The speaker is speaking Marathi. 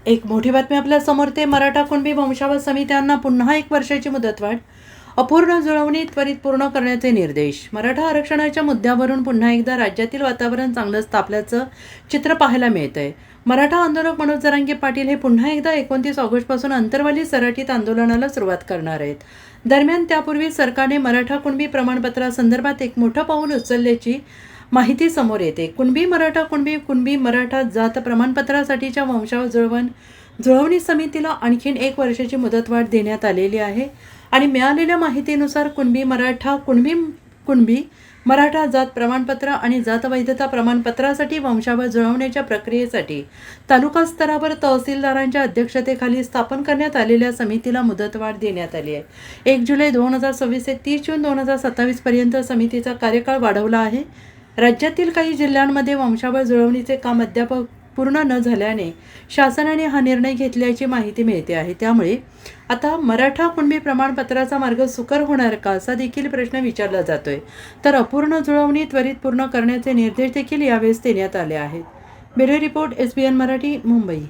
एक मोठी बातमी आपल्या समोर ते मराठा कुणबी वंशावळ समित्यांना पुन्हा 1 वर्षाची मुदतवाढ. अपूर्ण जुळवणी त्वरित पूर्ण करण्याचे निर्देश. मराठा आरक्षणाच्या मुद्द्यावरून पुन्हा एकदा राज्यातील वातावरण चांगलंच तापल्याचं चित्र पाहायला मिळतंय. मराठा आंदोलक मनोज जरांगे पाटील हे पुन्हा एकदा 29 ऑगस्टपासून अंतरवाली सराटीत आंदोलनाला सुरुवात करणार आहेत. दरम्यान त्यापूर्वी सरकारने मराठा कुणबी प्रमाणपत्रासंदर्भात एक मोठं पाऊल उचलल्याची माहिती समोर येते. कुणबी मराठा जात प्रमाणपत्रासाठीच्या वंशावळ जुळवणी समितीला आणखीन 1 वर्षाची मुदतवाढ देण्यात आलेली आहे आणि मिळालेल्या माहितीनुसार कुणबी मराठा जात प्रमाणपत्र आणि जात वैधता प्रमाणपत्रासाठी वंशावळ जुळवण्याच्या प्रक्रियेसाठी तालुका स्तरावर तहसीलदारांच्या अध्यक्षतेखाली स्थापन करण्यात आलेल्या समितीला मुदतवाढ देण्यात आली आहे. 1 जुलै 2026 ते 30 जून 2027 पर्यंत समितीचा कार्यकाळ वाढवला आहे. राज्यातील काही जिल्ह्यांमध्ये वंशावळ जुळवणीचे काम अद्याप पूर्ण न झाल्याने शासनाने हा निर्णय घेतल्याची माहिती मिळते आहे. त्यामुळे आता मराठा कुणबी प्रमाणपत्राचा मार्ग सुकर होणार का असा देखील प्रश्न विचारला जातोय. तर अपूर्ण जुळवणी त्वरित पूर्ण करण्याचे निर्देश देखील यावेळेस देण्यात आले आहेत. Bureau report, SBN Marathi, Mumbai.